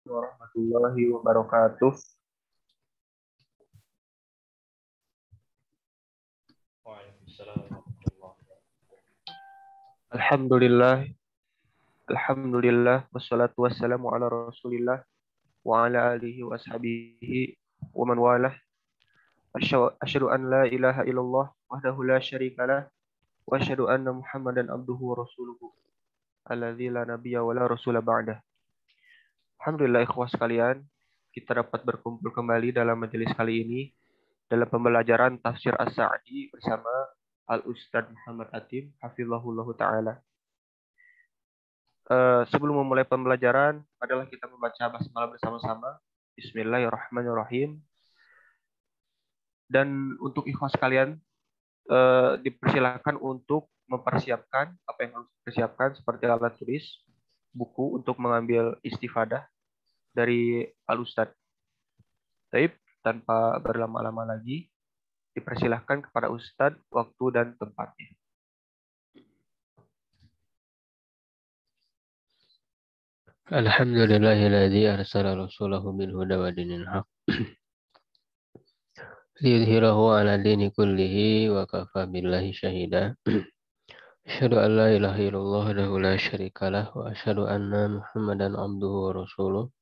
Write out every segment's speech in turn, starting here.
Warahmatullahi wabarakatuh. Alhamdulillah, Alhamdulillah, wassalatu wassalamu ala Rasulillah wa ala alihi wa ashabihi wa man walah. Asyhadu an la ilaha illallah wahdahu la syarikalah wa asyhadu anna Muhammadan abduhu wa rasuluhu alladzi la nabiyya wa la rasula ba'dah. Alhamdulillah ikhwah sekalian, kita dapat berkumpul kembali dalam majelis kali ini dalam pembelajaran tafsir As-Sa'di bersama Al-Ustadz Muhammad Atim hafizahullahu taala. Sebelum memulai pembelajaran, adalah kita membaca basmalah bersama-sama. Bismillahirrahmanirrahim. Dan untuk ikhwas sekalian, dipersilakan untuk mempersiapkan apa yang harus dipersiapkan seperti alat tulis, buku untuk mengambil istifadah dari Al-Ustadz. Taib, tanpa berlama-lama lagi, dipersilahkan kepada Ustadz waktu dan tempatnya. Alhamdulillahilladzi arsala rasulahu bil huda wa dinil haq liyudhhirahu 'ala dini kullihi wa kafa billahi syahida. Asyhadu an la ilaha illallah wahdahu la syarikalah wa asyhadu anna Muhammadan abduhu wa rasuluh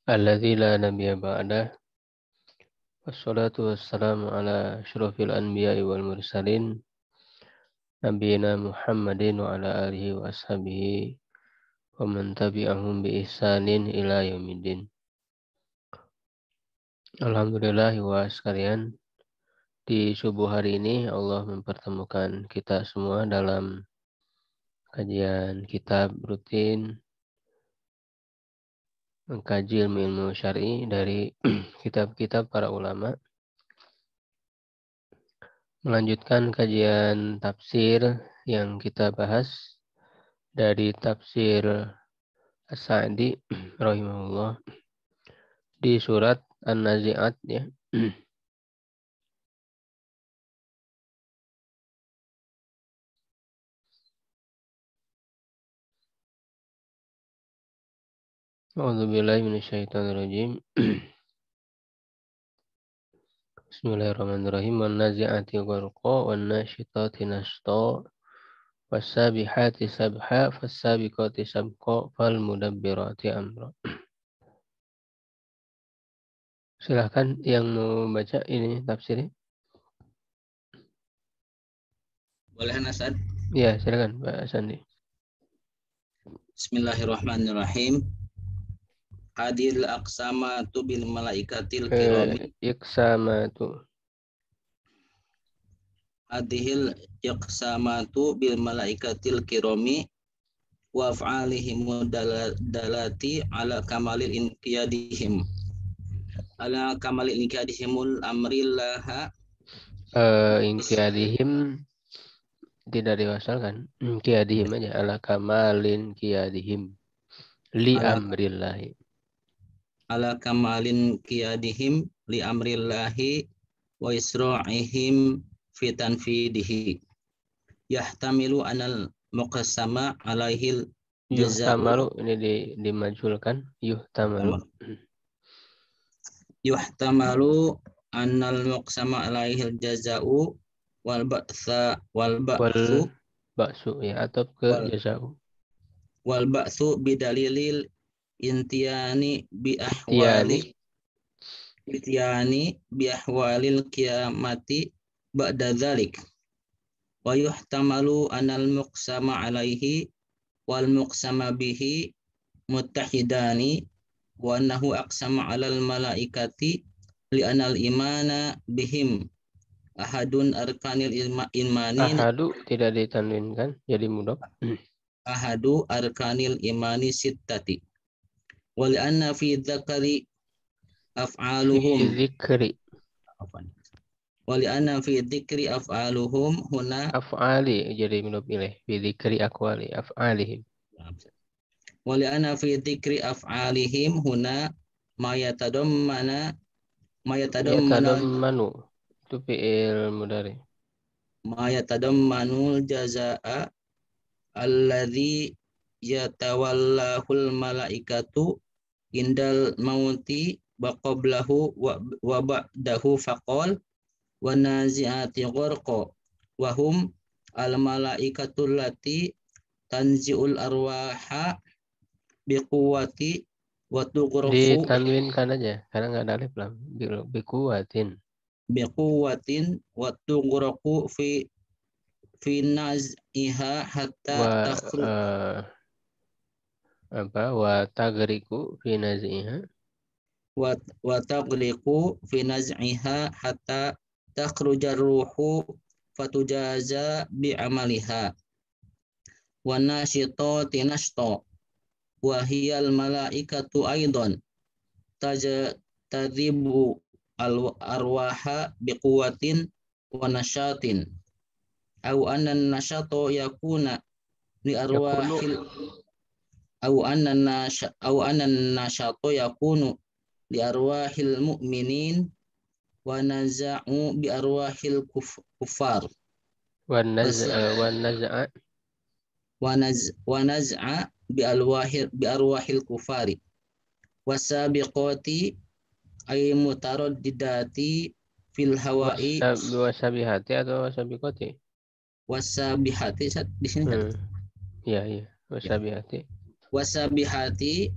alladzi la nabiyya ba'dah. Wassalatu wassalamu ala asyrofil anbiya'i wal mursalin nabiyina Muhammadin wa ala alihi wa ashabihi wa man tabi'ahum bi ihsanin ila yaumiddin. Alhamdulillah wa sekalian, di subuh hari ini Allah mempertemukan kita semua dalam kajian kitab rutin mengkaji ilmu syar'i dari kitab-kitab para ulama. Melanjutkan kajian tafsir yang kita bahas dari tafsir As-Sa'di rahimahullah di surat An-Nazi'at ya. A'udzubillahi minasyaitonirrajim. Bismillahirrahmanirrahim. Wan nazi'ati gharqa wan nasyitati nashta was-sabihati sabha fas-sabiqati sabqa fal mudabbirati amra. Silahkan yang mau baca ini tafsirnya. Boleh Nasad? Ya, silakan Pak Sandi. Bismillahirrahmanirrahim. Hadil aqsamatu bil malaikatil kirami. Iqsamatu. Hadhil aqsamatu bil malaikatil kirami wa af'alihim dalati ala kamalil inqiyadihim. Ala kamalil inqiyadihimul amrillaha. Inqiyadihim tidak diwasalkan. Inqiyadihim aja. Ala kamalin qiyadihim. Li amrillahi. Ala kamalin qiyadihim li amrillahi wa isra'ihim fi tanfidihi. Yahtamilu anal muqassama alaihil jaza'u. Yuhtamalu ini dimajulkan. Yuhtamalu anal muqassama alaihil jaza'u wal ba'su ya, atau ke jaza'u. Wal ba'su bidalilil intiyani bi ahwalil qiyamati ba'da dzalik. Wa yuhtamalu anal muqsama alaihi wal muqsama bihi muttahidani wa annahu aqsama alal malaikati li anal imana bihim ahadun arkanil imani. Ahadu tidak ditanwinkan jadi mudhaf. Ahadu arkanil imani sittati. Wa li anna fi dzakari af'aluhum. Wali anna fi dzikri af'aluhum huna af'ali jadi mudhaf ilaih fi dzikri aqwali af'alihim. Wali anna fi dzikri af'alihim huna ma yatadammanu itu fi'il mudhari. Ma yatadammanul jazaa'a alladzi yatawallahul malaikatu indal mauti wa qablahu wa ba'dahu faqal wa nazi'ati gharqa wa hum al malaikatul lati tanzi'ul arwaha biquwati wa tughrafu Ditanwinkan aja karena nggak ada alif lam. Bikuwatin. biquwatin wa tughrafu fi naz'iha hatta takhruj wa tagriku fi naziha wa taghliqu fi naz'iha hatta takhrujar ruhu fatujaza bi amaliha wa nashitati nashta wa hiyal malaikatu aidan tadhibu al arwaha biquwatin wa nashatin au anna nashato yakuna li arwahil au anna nashato yakunu li arwahil mu'minin wa naza'u bi arwahil kufar wa naz'a wa naz'a bi arwahil kufari wasabiqati ay mutaraddidati fil hawa'i wasabihati atau wasabiqati. Wasabihati di sini kan? Iya, wasabihati. Wasabihati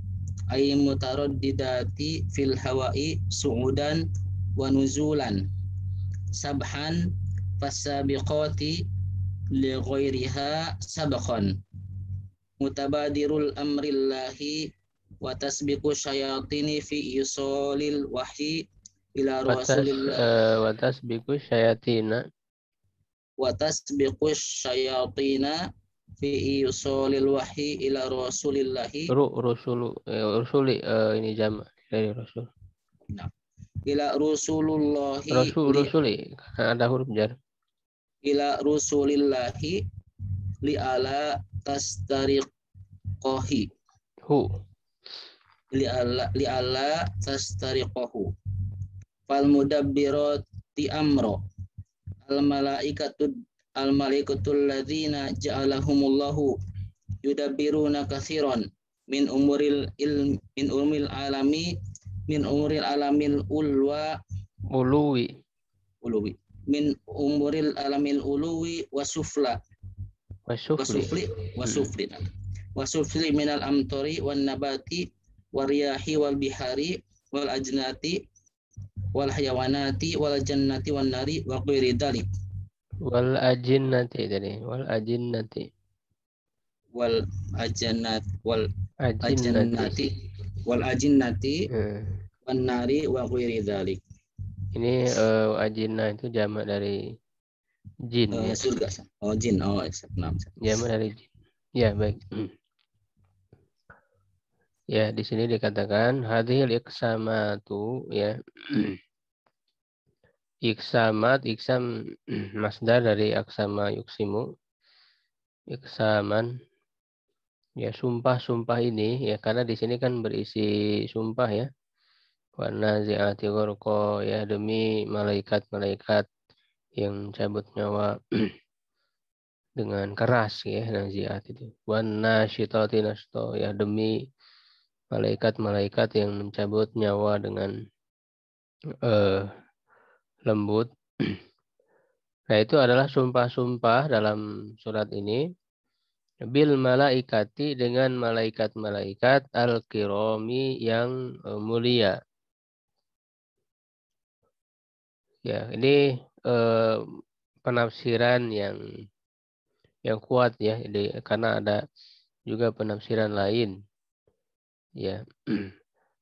ay mutaraddidati fil hawa'i su'udan wa nuzulan. Sabhan fasabiqati li ghairiha sabaqan. Mutabadirul amrillahi wa tasbiqu syayatini fi yusolil wahyi ila rasulillah. Wa tasbiqu syayatina Wa tasbiqu syayatina fi yusolil wahyi ila rasulillahi. Rusuli ini jama dari rasul. Nah, ila rasulullahi Rusuli ada huruf jar. Ila rasulillahi li ala tastariqahi. Li ala tastariqahu. Fal mudabbirati amro. Al malaikatul ladzina ja'alahumullahu yudabbiruna katsiran min umuril alamil uluwi min umuril alamil uluwi wasufli minal amtori wan nabati wariyahi wal bihari wal ajnati wal hayawanati wal jannati wan nari wa ghairi dzalik. Wal ajinnati tadi, wal ajinnati wan nari wa ghairi dzalik. Ini ajinnah itu jamak dari jin ya. Surga. Oh jin. Oh, benar. Jamak dari jin. Ya, baik. Ya, di sini dikatakan hadhil iksamatu ya. Iksamat, iksam masdar dari aksama yuksimu. Iksaman ya, sumpah-sumpah ini ya, karena di sini kan berisi sumpah ya. Wa nazi'ati gharqa ya, demi malaikat-malaikat yang cabut nyawa dengan keras ya, nazi'at itu. Wa nasyitati nashta ya, demi malaikat-malaikat yang mencabut nyawa dengan lembut. Nah, itu adalah sumpah-sumpah dalam surat ini. Bil malaikati, dengan malaikat-malaikat al-kirami yang mulia. Ya, ini penafsiran yang kuat ya, karena ada juga penafsiran lain. Ya,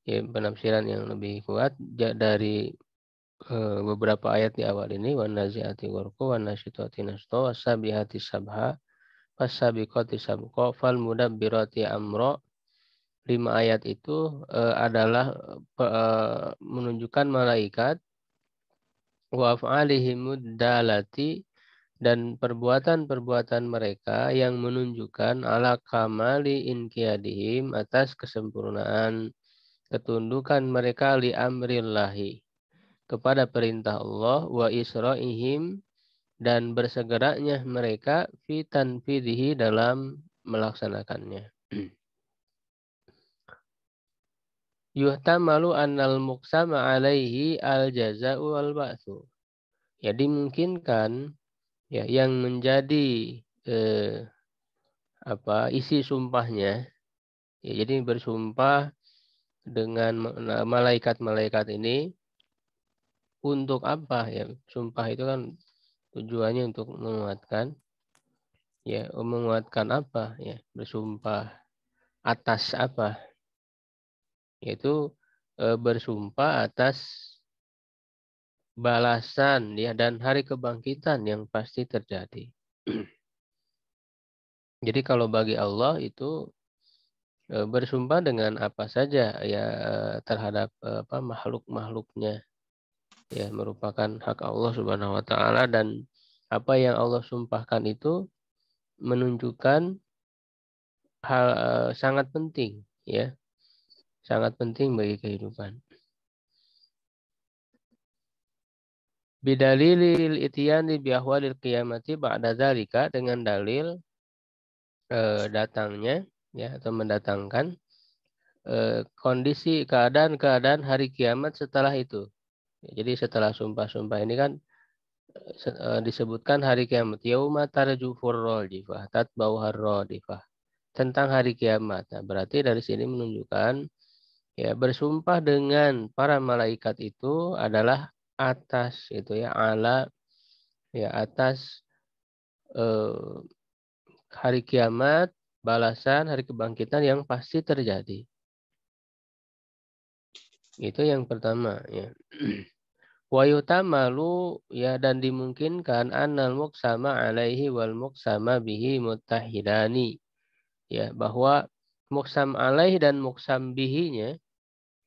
ya, penafsiran yang lebih kuat dari beberapa ayat di awal ini. Wan nazi'ati gharqa wan nasyitati nashta wasabihati sabha fasabiqati sabqa fal mudabbirati amra. 5 ayat itu adalah menunjukkan malaikat wa af'alihimud dalati, dan perbuatan-perbuatan mereka yang menunjukkan ala kamali inqiyadihim, atas kesempurnaan ketundukan mereka li amrillahi, kepada perintah Allah, wa isra'ihim, dan bersegeranya mereka fi tanfidhihi, dalam melaksanakannya. Yuhtamalu annal muqsama alaihi al-jaza'u wal ba'tsu. Ya dimungkinkan ya yang menjadi isi sumpahnya, ya, jadi bersumpah dengan malaikat-malaikat ini untuk apa ya? Sumpah itu kan tujuannya untuk menguatkan, ya, menguatkan apa ya? Bersumpah atas apa? Yaitu bersumpah atas balasan ya dan hari kebangkitan yang pasti terjadi. Jadi kalau bagi Allah itu bersumpah dengan apa saja ya terhadap makhluk-makhluknya, ya merupakan hak Allah Subhanahu wa taala, dan apa yang Allah sumpahkan itu menunjukkan hal sangat penting, ya. Sangat penting bagi kehidupan. Bidalilil ityani bi ahwalil qiyamati ba'da dzalika, dengan dalil datangnya ya atau mendatangkan kondisi keadaan-keadaan hari kiamat setelah itu. Jadi setelah sumpah-sumpah ini kan disebutkan hari kiamat, yauma tarjufur rajifah tatbauhar radifah, tentang hari kiamat. Nah, berarti dari sini menunjukkan ya bersumpah dengan para malaikat itu adalah atas itu ya ala ya atas hari kiamat, balasan hari kebangkitan yang pasti terjadi. Itu yang pertama ya. Wa yutamalu ya, dan dimungkinkan annal muqsama alaihi wal muqsama bihi muttahidani, ya, bahwa muqsam alaih dan muqsam bihinya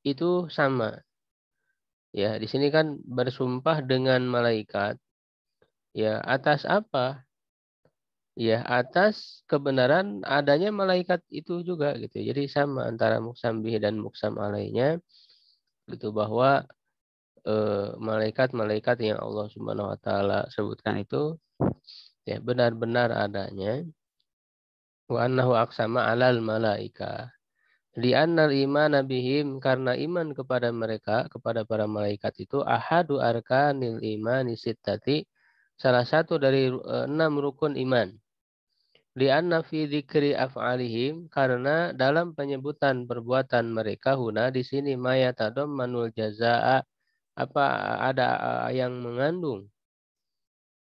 itu sama. Ya, di sini kan bersumpah dengan malaikat. Ya, atas apa? Ya, atas kebenaran adanya malaikat itu juga gitu. Jadi sama antara muqsam bihi dan muqsam alaihnya gitu, bahwa malaikat-malaikat yang Allah Subhanahu wa taala sebutkan itu ya benar-benar adanya. Wa annahu aqsama 'alal malaika li'annal imana bihim, karena iman kepada mereka, kepada para malaikat itu ahadu arkanil imani sittati, salah satu dari 6 rukun iman. Li'anna fi dzikri af'alihim, karena dalam penyebutan perbuatan mereka huna di sini mayatadammanul jazaa'a, apa ada yang mengandung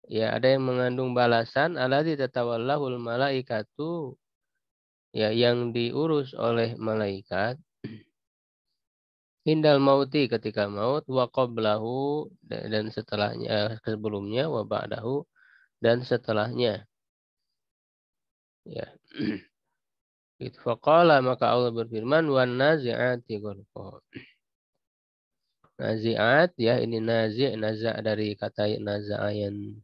ya, ada yang mengandung balasan alladzi tatawallahul malaikatu, ya yang diurus oleh malaikat indal mauti, ketika maut, wa qablahu, dan setelahnya, sebelumnya, wa ba'dahu, dan setelahnya, ya. Itu faqala, maka Allah berfirman, wan nazi'ati gharqa. Nazi'at ya, ini naza' dari kata naza'a yang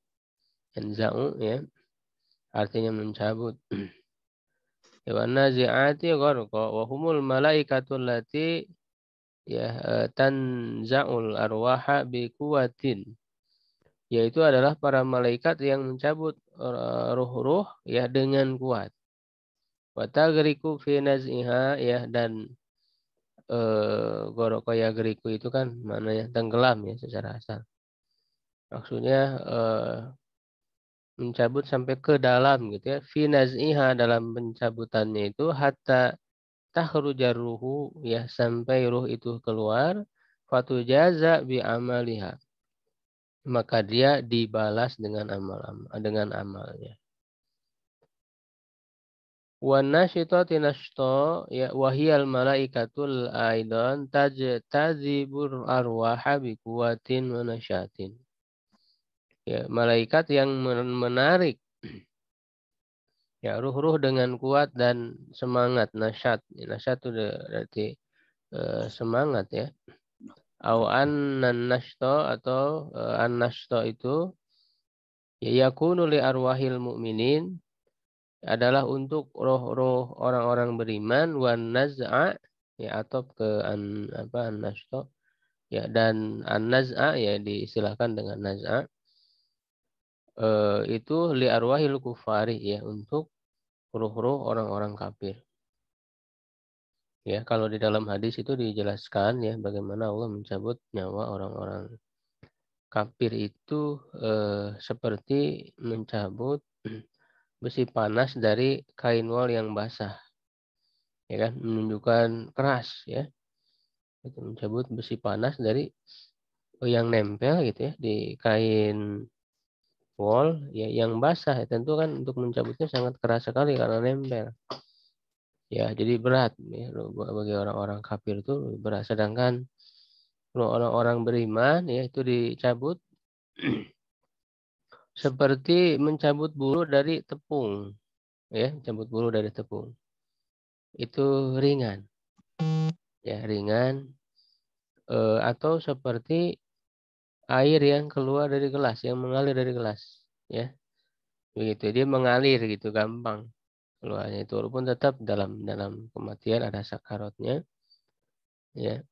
za'u ya, artinya mencabut. Wan nazi'ati gharqa wa humul malaikatul lati ya tanza'ul arwaha bi quwwatin, yaitu adalah para malaikat yang mencabut ruh-ruh ya dengan kuat. Wa tagriku fi naz'iha ya, dan goroka yagriku itu kan maknanya tenggelam ya secara asal. Maksudnya mencabut sampai ke dalam gitu ya. Fi naz'iha, dalam pencabutannya itu, hatta takhrujar ruhu ya, sampai ruh itu keluar, fatujaza bi amaliha, maka dia dibalas dengan amalnya. Wan nasyitati nashta ya, wahiyal malaikatul aidan tajtazibur arwaha bi quwwatin wa nasyatin. Ya, malaikat yang menarik ya ruh-ruh dengan kuat dan semangat, nasyat. Nasyat itu berarti semangat ya. Au an-nashta, atau an-nashta itu ya yakunu li arwahil mu'minin, adalah untuk roh-roh orang-orang beriman, wan naz'a ya, atau ke an-nashta ya, dan an-naz'a ya diistilahkan dengan naz'a itu li arwahil kufari ya, untuk roh-roh orang-orang kafir. Ya, kalau di dalam hadis itu dijelaskan ya bagaimana Allah mencabut nyawa orang-orang kafir itu seperti mencabut besi panas dari kain wol yang basah, ya kan, menunjukkan keras ya, itu mencabut besi panas dari yang nempel gitu ya di kain wol ya yang basah ya, tentu kan untuk mencabutnya sangat keras sekali karena nempel. Ya, jadi berat ya bagi orang-orang kafir itu berat. Sedangkan kalau orang-orang beriman ya itu dicabut seperti mencabut bulu dari tepung ya, mencabut bulu dari tepung. Itu ringan. Ya, ringan atau seperti air yang keluar dari gelas, yang mengalir dari gelas ya. Begitu dia mengalir gitu gampang keluarnya itu walaupun tetap dalam kematian ada sakaratnya ya.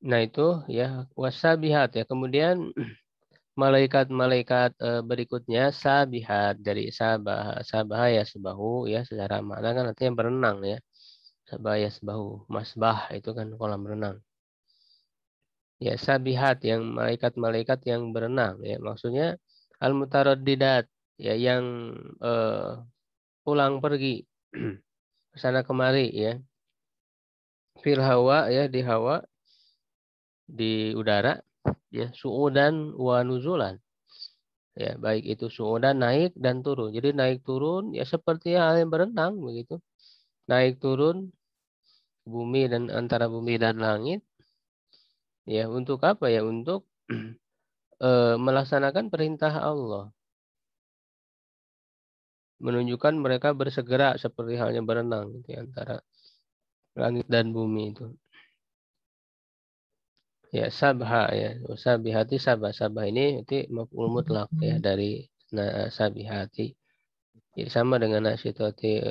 Nah itu ya wasabihat ya. Kemudian malaikat-malaikat berikutnya sabihat dari sabah. Sabah ya sebahu ya secara makna kan artinya berenang ya. Sabah ya sebahu. Masbah itu kan kolam renang. Ya sabihat yang malaikat-malaikat yang berenang ya. Maksudnya al-mutaraddidat ya yang pulang pergi ke sana kemari ya. Fil hawa ya di hawa di udara ya su'udan wa nuzulan. Ya, baik itu su'udan naik dan turun. Jadi naik turun ya seperti hal yang berenang begitu. Naik turun bumi dan antara bumi dan langit. Ya, untuk apa ya? Untuk melaksanakan perintah Allah. Menunjukkan mereka bersegera seperti halnya berenang di antara langit dan bumi itu. Ya, sabha ya. Sabihati sabah. Sabah ini itu maf'ul mutlak ya dari sabihati. Ya, sama dengan nasyitati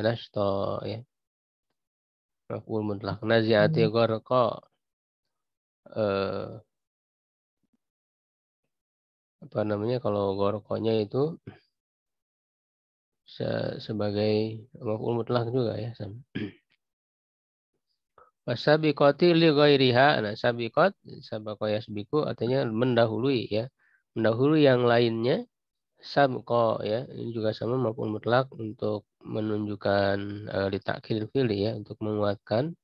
nasto ya. Maf'ul mutlak. Naziati gharqa apa namanya kalau gharqanya itu sebagai maf'ul mutlak juga ya sama. Wasabiqati li ghairiha. Nah, sabiqat sabaqa yasbiqu artinya mendahului ya. Mendahului yang lainnya. Sabqa ya. Ini juga sama maf'ul mutlak untuk menunjukkan litakil fi'li ya untuk menguatkan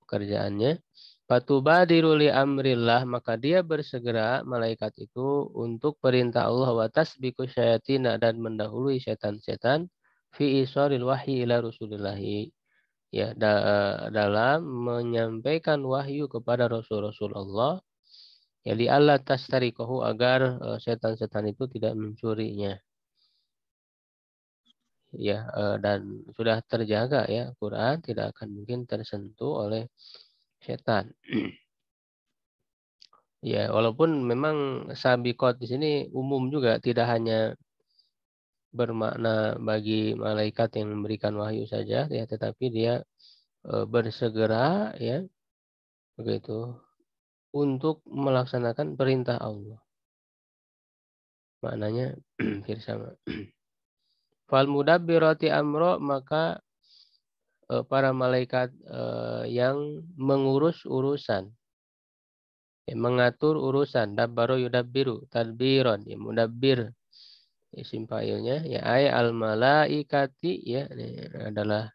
pekerjaannya. Fatubadiru li amrillah maka dia bersegera malaikat itu untuk perintah Allah wa tasbiqu syayatina dan mendahului setan-setan fi isharil wahyi ila rasulillahi ya dalam menyampaikan wahyu kepada Rasul-Rasul Allah ya li alla tastariqahu agar setan-setan itu tidak mencurinya ya dan sudah terjaga ya Quran tidak akan mungkin tersentuh oleh setan. Ya, walaupun memang sabiqot di sini umum juga, tidak hanya bermakna bagi malaikat yang memberikan wahyu saja, ya, tetapi dia bersegera, ya, begitu, untuk melaksanakan perintah Allah. Maknanya hampir sama. Fal mudabbirati amro maka para malaikat yang mengurus urusan, ya, mengatur urusan, dabbaro yudabbiru, tadbiron, ya, mudabbir. Isim fa'ilnya ya ay al malaikati ya ini adalah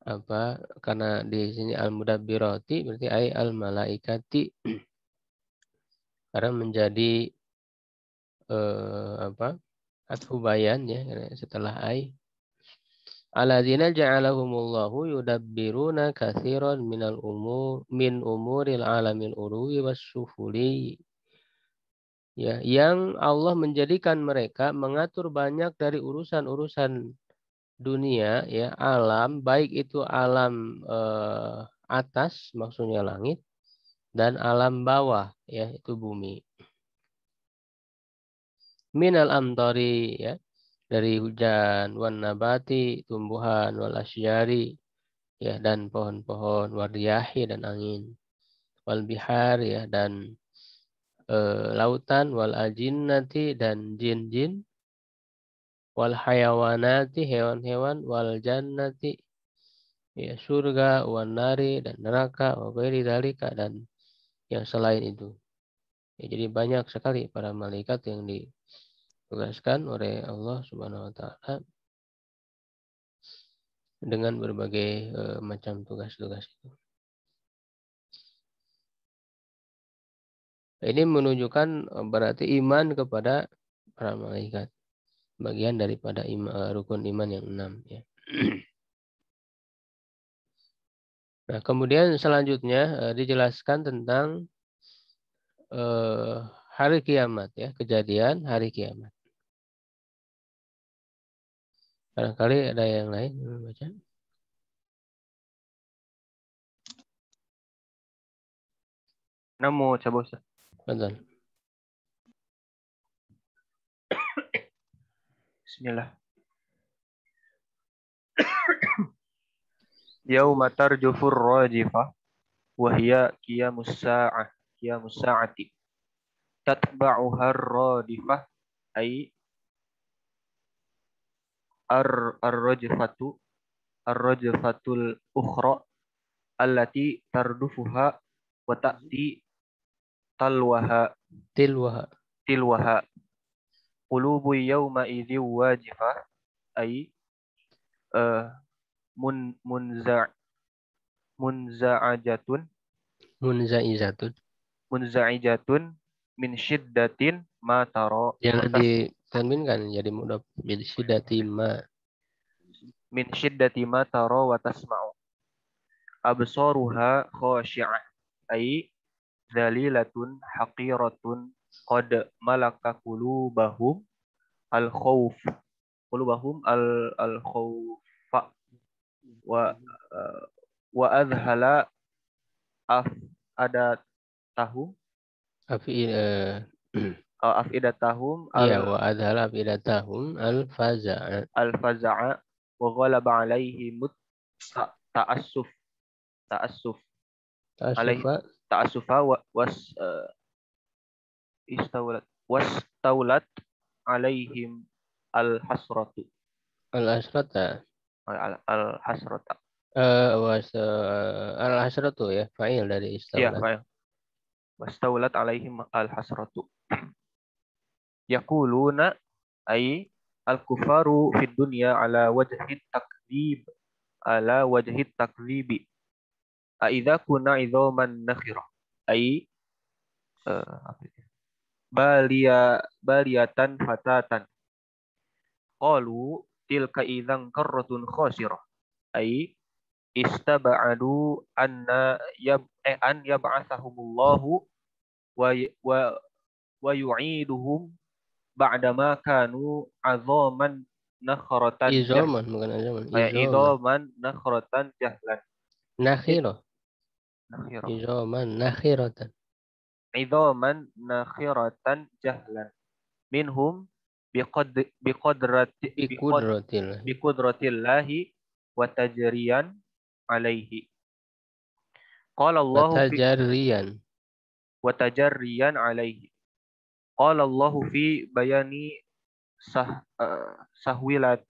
apa karena di sini al mudabbirati berarti ay al malaikati karena menjadi apa atfu bayan ya setelah ay alladzina ja'alahumullahu yudabbiruna katsiran minal umur min umuril alamil urwi wassufuli ya yang Allah menjadikan mereka mengatur banyak dari urusan-urusan dunia ya alam baik itu alam atas maksudnya langit dan alam bawah ya itu bumi minal amtori ya dari hujan wan nabati tumbuhan wal asyari ya dan pohon-pohon wardiyahi dan angin wal bihar ya dan lautan wal ajinnati dan jin-jin wal hayawanati, hewan-hewan, wal jannati, ya surga, wan nari, dan neraka, wa ghairi dzalika, dan yang selain itu. Ya, jadi banyak sekali para malaikat yang ditugaskan oleh Allah Subhanahu wa taala dengan berbagai macam tugas-tugas itu. Ini menunjukkan berarti iman kepada para malaikat. Bagian daripada rukun iman yang 6. Ya. Nah, kemudian selanjutnya dijelaskan tentang hari kiamat, ya, kejadian hari kiamat. Barangkali ada yang lain yang membaca. Namo coba Ustaz. Betul. Bismillah. Yauma tarjufur rajifah wa hiya qiyamus sa'ati tatba'uha ar-radifah ay ar-rajfatul ukhra allati tardufuha wa ta'ti tilwaha qulubu yawma idzi wajifah ay munza'ajatun min syiddatin ma tara Jangan diterminkan jadi mudhaf jadi syiddati ma. Min syiddati ma tara wa tasma'u absaruha khashi'ah ay dzalilatun haqiratun qad malaka qulubahum al-khawf al-khawfa wa adhala afidatahum wa adhala afidatahum al-faza'a wa ghalaba alaihim ta'assufa wastaulat alaihim al-hasratu al-hasratu ya fa'il dari istaulat. Ya, fa'il. Wastaulat alaihim al-hasratu. Yaquluna ay al-kufaru fid dunya ala wajhi takdzibi. Aidza kunna idzaman nakhirah. Ay baliyatan fatatan. Qalu tilka idzan qarratun khasirah. Ay istaba'adu an yab'athahumullahu wa yu'iduhum ba'dama kanu azaman nakhratan izaman nakhratan jahlan izaman nakhiratan jahlan minhum biqudratillahi wa tajriyan alaihi qala Allahu fi wa tajarriyan alaihi qala Allahu fi bayani sahwilati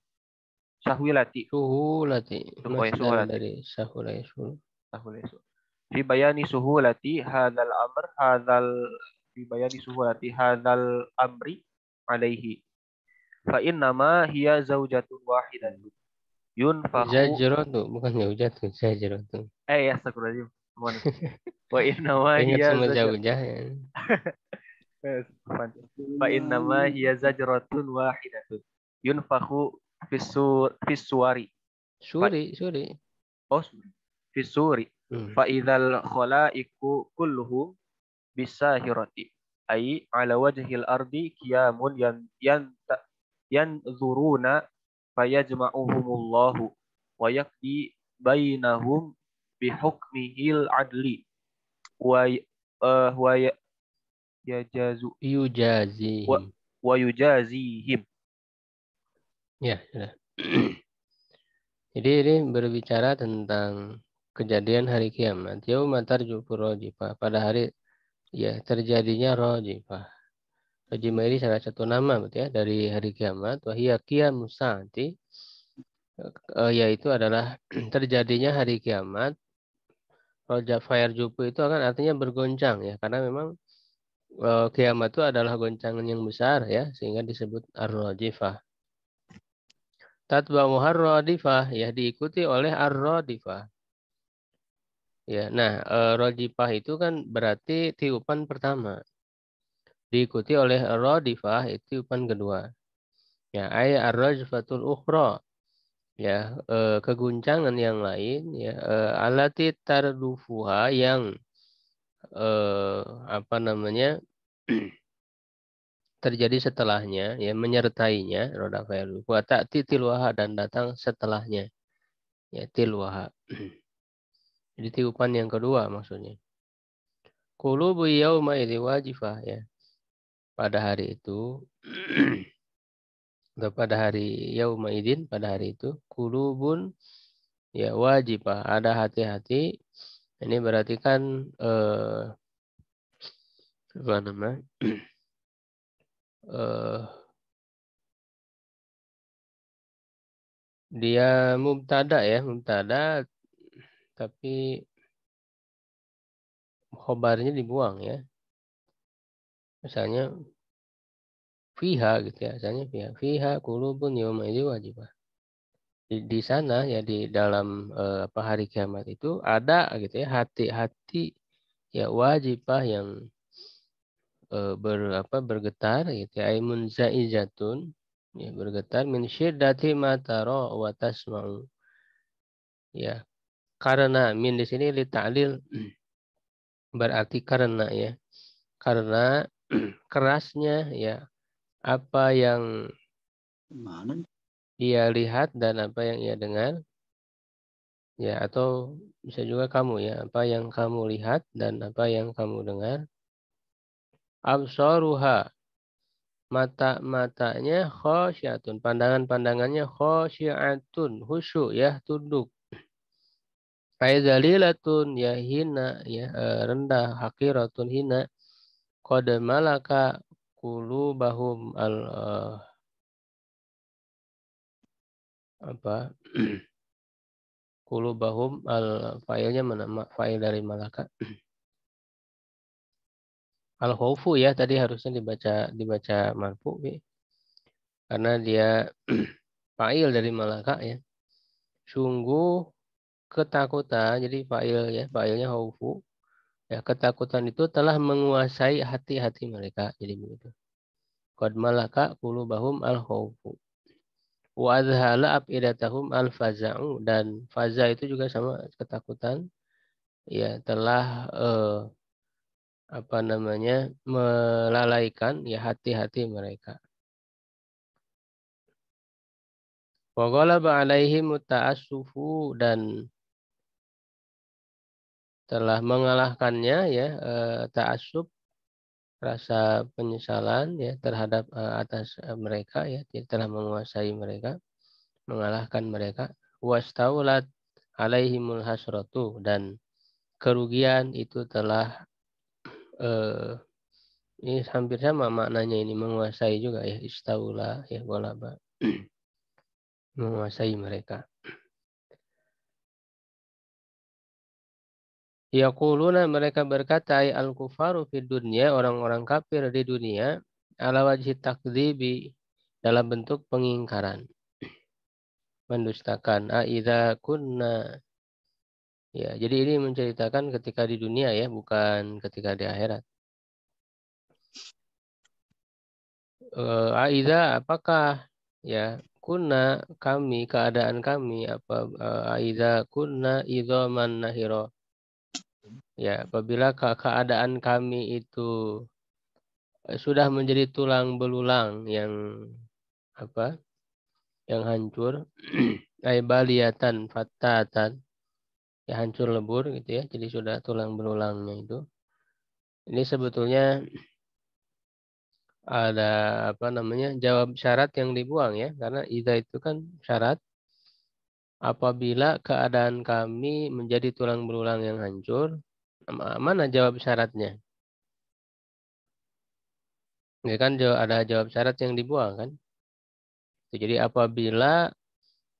fi bayani suhulati hadzal amri alaihi fa innama hiya zaujatun wahidatun yunfakhu zajratu bukan zaujatun zajratu ya astagfirullahaladzim wa innama hiya fa innama hiya zajratun wahidatun yunfakhu fis suwari fa idzal khalaiqu kulluhum bisahirati ay ala wajhil ardi qiyamun yanzuruna fayajma'uhumullahu wa yaqdi bainahum bihukmihil adli wa yujazihim. Ya, sudah. Jadi ini berbicara tentang kejadian hari kiamat. Yauma tarjufur rajifah, pada hari ya terjadinya rajifah. Rojimah ini salah satu nama ya dari hari kiamat. Wahiyya qiyamus saati, yaitu adalah terjadinya hari kiamat. Roja fire jupu itu akan artinya bergoncang ya, karena memang kiamat itu adalah goncangan yang besar ya, sehingga disebut ar-rajifah. Tatba'u ar-radifah ya, diikuti oleh ar-radifah. Ya, nah rajifah itu kan berarti tiupan pertama. Diikuti oleh radifah itu tiupan kedua. Ya, ay ar-rajfatul ukhra. Ya, keguncangan yang lain ya, alati tardufuha yang apa namanya terjadi setelahnya ya, menyertainya roda fa'il wa ta'ti tilwaha, dan datang setelahnya ya, tilwaha. Jadi tiupan yang kedua maksudnya. Qulubu yauma idzi wajifah ya. Pada hari itu atau pada hari yauma idzin, pada hari itu qulubun ya wajibah, ada hati-hati. Ini berarti kan apa namanya? Dia mubtada ya, mubtada tapi khobarnya dibuang ya. Misalnya fiha gitu ya, misalnya fiha qulubun yauma idzi wajibah. Di sana ya, di dalam apa hari kiamat itu ada gitu ya, hati-hati ya wajibah yang bergetar gitu ya, aimun zaizatun ya, bergetar min syiddati ma tara wa tasma'u ya, karena min di sini li ta'lil berarti karena ya, karena kerasnya ya apa yang ia lihat dan apa yang ia dengar ya, atau bisa juga kamu ya, apa yang kamu lihat dan apa yang kamu dengar. Absaruha, mata-matanya, khosyiatun, pandangan-pandangannya khosyiatun, khusyuk ya, tunduk. Faizalilatun ya, hina ya, rendah, hakiratun, hina. Qad malaka qulubahum al apa qulubahum al, failnya mana, fail dari malaka. Al khaufu ya, tadi harusnya dibaca marfu ya, karena dia fa'il dari malaka ya. Sungguh ketakutan, jadi fa'il ya, fa'ilnya khaufu. Ya, ketakutan itu telah menguasai hati-hati mereka. Jadi begitu. Qad malaka qulubahum al khaufu. Wa adhala afidatahum al faza'u, dan faza itu juga sama, ketakutan. Ya, telah apa namanya, melalaikan ya hati-hati mereka. Wa ghalaba alaihim ta'assufu, dan telah mengalahkannya ya ta'assub, rasa penyesalan ya terhadap atas mereka ya, telah menguasai mereka, mengalahkan mereka. Wastaulat alaihimul hasratu, dan kerugian itu telah ini hampir sama maknanya, ini menguasai juga ya, istaula ya, ghalaba menguasai mereka. Yaquluna, mereka berkata, ay al-kufaru fid dunya, orang-orang kafir di dunia, ala wajhi takdzibi, dalam bentuk pengingkaran, mendustakan. Aidza kunna ya, jadi ini menceritakan ketika di dunia ya, bukan ketika di akhirat. Aidza, apakah ya, kunna kami, keadaan kami, apa aidza kunna idzaman nahira. Ya, apabila keadaan kami itu sudah menjadi tulang belulang yang apa? Yang hancur, ay baliyatan fatatan, ya hancur lebur gitu ya. Jadi sudah tulang belulangnya itu. Ini sebetulnya ada apa namanya? Jawab syarat yang dibuang ya, karena idza itu kan syarat. Apabila keadaan kami menjadi tulang belulang yang hancur, mana jawab syaratnya? Ya kan ada jawab syarat yang dibuang kan. Jadi apabila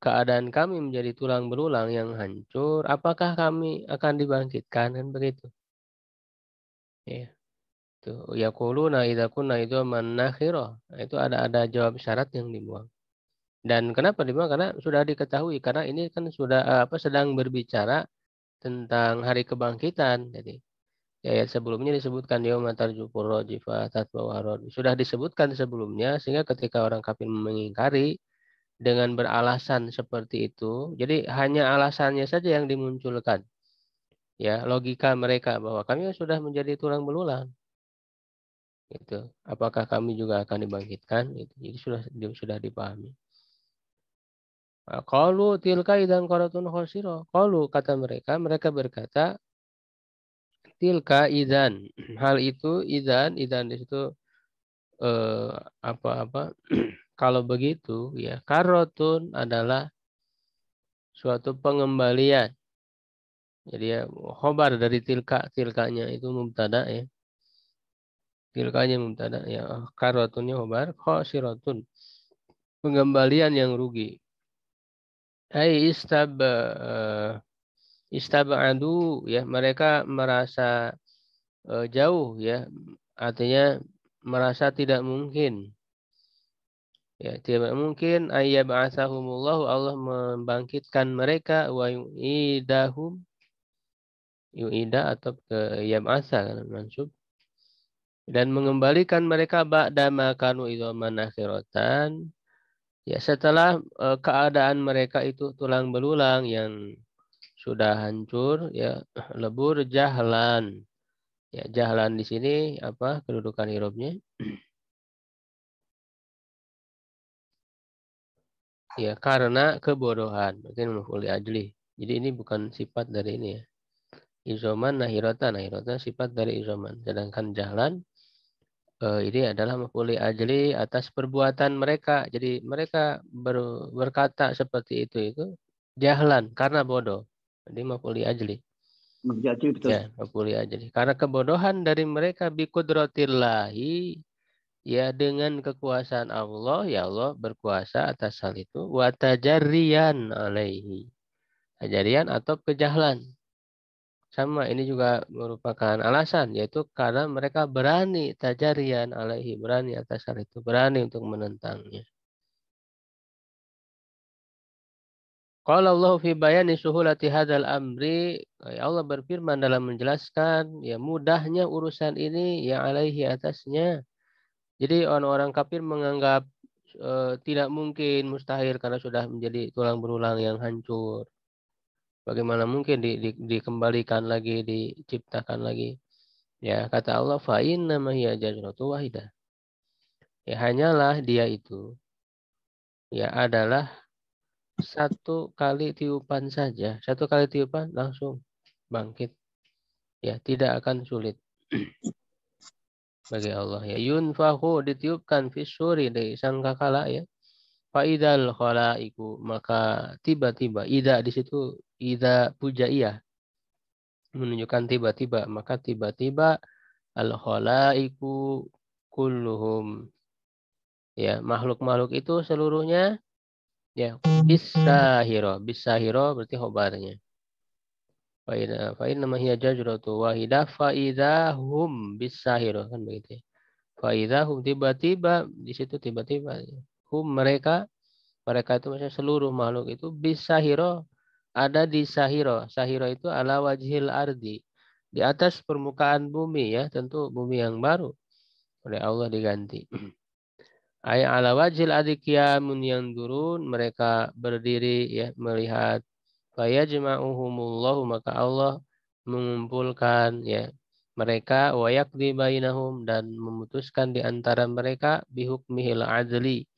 keadaan kami menjadi tulang belulang yang hancur, apakah kami akan dibangkitkan kan begitu? Ya. Tuh, yaquluna idza kunna idzaman nakhirah. Nah, itu ada jawab syarat yang dibuang. Dan kenapa dibuang? Karena sudah diketahui karena ini kan sudah sedang berbicara tentang hari kebangkitan. Jadi ayat sebelumnya disebutkan yauma tarjufur rajifah tatba'u harad. Sudah disebutkan sebelumnya sehingga ketika orang kafir mengingkari dengan beralasan seperti itu, jadi hanya alasannya saja yang dimunculkan. Ya, logika mereka bahwa kami sudah menjadi tulang belulang. Itu. Apakah kami juga akan dibangkitkan? Itu. Jadi sudah dipahami. Qalu tilka idzan qaratun khasira. Qalu kata mereka berkata tilka idzan. Hal itu idzan di situ apa-apa kalau begitu ya karotun adalah suatu pengembalian. Jadi ya khobar dari tilkanya itu mubtada ya. Tilkanya mubtada ya karotunnya khobar khasiratun. Pengembalian yang rugi. Ai istabadu ya mereka merasa jauh ya artinya merasa tidak mungkin ya tidak mungkin ayyab'atsahumullahu Allah membangkitkan mereka wa yu'ida atau ke yab'atsa kan mansub dan mengembalikan mereka ba'da ma kanu idzaman akhiratan ya setelah keadaan mereka itu tulang belulang yang sudah hancur ya lebur jahlan. Ya, jahlan di sini apa kedudukan irobnya? Ya, karena kebodohan. Mungkin maf'ul ajli. Jadi ini bukan sifat dari ini ya. Izoman nahiratan sifat dari izoman. Sedangkan jahlan ini adalah maf'ul ajli atas perbuatan mereka. Jadi mereka berkata seperti itu jahlan karena bodoh. Jadi maf'ul ajli. Menjadi betul. Ya, maf'ul ajli. Karena kebodohan dari mereka biqudratillahi ya dengan kekuasaan Allah, ya Allah berkuasa atas hal itu. Wa tajarriyan alaihi. Tajarian atau kejahlan. Sama ini juga merupakan alasan, yaitu karena mereka berani tajarian alaihi. Berani atas hal itu. Berani untuk menentangnya. Qala Allah fi bayani suhulati hadzal amri. Ya Allah berfirman dalam menjelaskan ya mudahnya urusan ini ya alaihi atasnya. Jadi orang-orang kafir menganggap tidak mungkin, mustahil karena sudah menjadi tulang belulang yang hancur. Bagaimana mungkin dikembalikan lagi, diciptakan lagi? Ya kata Allah, fa inna ma hiya jazratu wahidah. Ya hanyalah dia itu ya adalah satu kali tiupan saja. Satu kali tiupan langsung bangkit. Ya tidak akan sulit bagi Allah. Ya yunfahu ditiupkan fisuri dari sangkakala ya. Faidal khalaiku maka tiba-tiba ida di situ ida pujaiyah menunjukkan tiba-tiba maka tiba-tiba al khalaiku kulluhum ya makhluk-makhluk itu seluruhnya ya bisahiro berarti khobarnya fa inna ma hiya jajratu wahidah fa idahum bisahiro kan begitu ya. Fa idahum tiba-tiba di situ tiba-tiba hum mereka itu maksudnya seluruh makhluk itu bisa hiro ada di sahiro. Sahiro itu ala wajhil ardi. Di atas permukaan bumi ya, tentu bumi yang baru oleh Allah diganti. Ay ala wajhil ardi qiyamun yang turun mereka berdiri ya melihat fayajma'uhumullahu maka Allah mengumpulkan ya mereka wa yaqdi bainahum dan memutuskan di antara mereka bihukmihil adli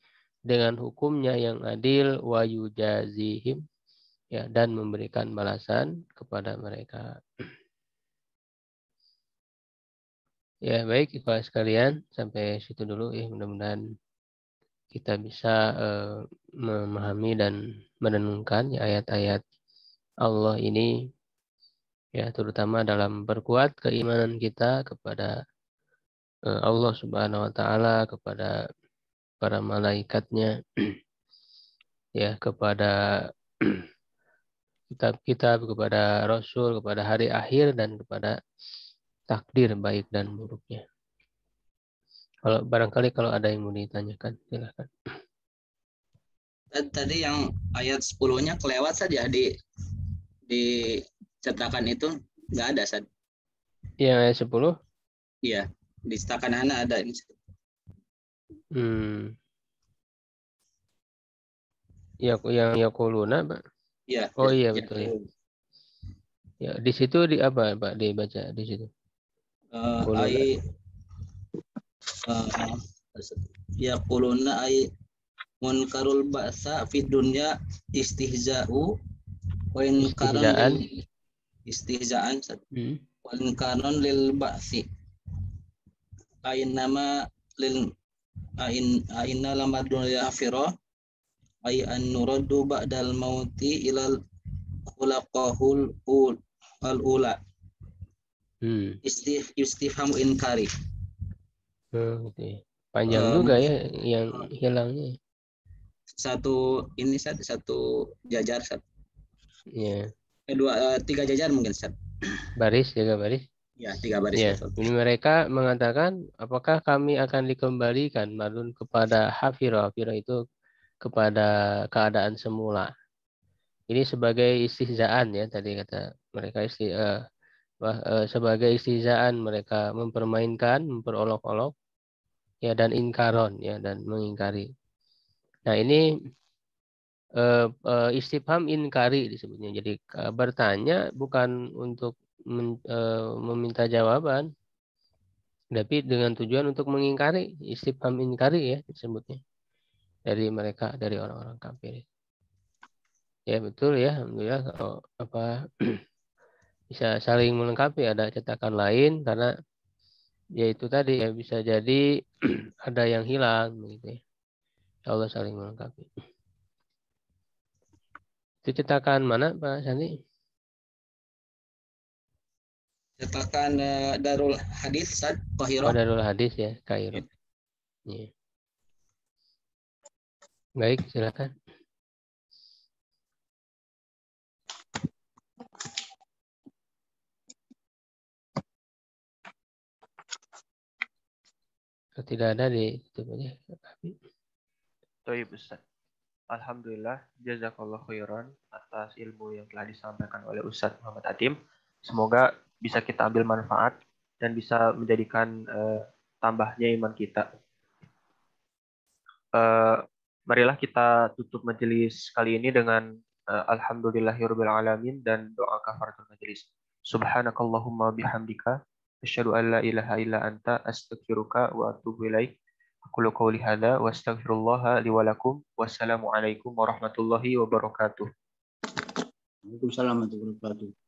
dengan hukumnya yang adil wa yujazihim ya dan memberikan balasan kepada mereka. Ya baik ikhwan sekalian sampai situ dulu ya mudah-mudahan kita bisa memahami dan merenungkan ya, ayat-ayat Allah ini ya terutama dalam perkuat keimanan kita kepada Allah Subhanahu wa taala, kepada para malaikatnya, ya, kepada kitab-kitab, kepada Rasul, kepada hari akhir, dan kepada takdir baik dan buruknya. Kalau barangkali kalau ada yang mau ditanyakan, silakan. Tadi yang ayat 10-nya kelewat saja di cetakan itu nggak ada Sad. Yang ayat 10? Iya, di cetakan anak ada ini. Ya, yang yakuluna, Pak. Iya. Oh iya, betul ya. Ya, di situ di apa, Pak, dibaca di situ? Yaquluna ay munkarul ba'sa fid dunya istihza'u wa inkaran lil istihza'an wa inkaran lil ba'si ainama lil aina lamadun lil akhirah ay an nuraddu ba'dal mauti ilal khulaqahul al ula istifham inkari. Gitu ya. Panjang juga ya yang hilangnya. Satu jajar satu. Ya. Tiga jajar mungkin Sat. Baris, jaga baris. Ya, 3 baris. Ya. Ini mereka mengatakan, apakah kami akan dikembalikan madun kepada hafirah? Hafirah itu kepada keadaan semula. Ini sebagai istihzaan ya, tadi kata mereka sebagai istihzaan, mereka mempermainkan, memperolok-olok ya, dan inkaron ya, dan mengingkari. Nah, ini istifham inkari disebutnya. Jadi bertanya bukan untuk meminta jawaban, tapi dengan tujuan untuk mengingkari. Istifham inkari ya disebutnya dari mereka, dari orang-orang kafir. Ya betul ya, alhamdulillah kalau bisa saling melengkapi. Ada cetakan lain karena yaitu tadi ya, bisa jadi ada yang hilang begitu ya. Allah saling melengkapi. Itu cetakan mana Pak Sandi? Cetakan Darul Hadis Sad Qahirah. Oh, Darul Hadis ya, Kairo. Ya. Baik, silakan. Kalau tidak ada ditutup aja. Baik, Ustaz. Alhamdulillah, jazakallah khairan atas ilmu yang telah disampaikan oleh Ustadz Muhammad Atim. Semoga bisa kita ambil manfaat dan bisa menjadikan tambahnya iman kita. Marilah kita tutup majelis kali ini dengan alhamdulillahirabbil alamin dan doa kafaratul majelis. Subhanakallahumma bihamdika asyhadu an la ilaha illa anta astaghfiruka wa atubu ilaik. Aqulu qouli hadza wa astaghfirullah li wa lakum. Wassalamu alaikum warahmatullahi wabarakatuh. Waalaikumsalam warahmatullahi wabarakatuh.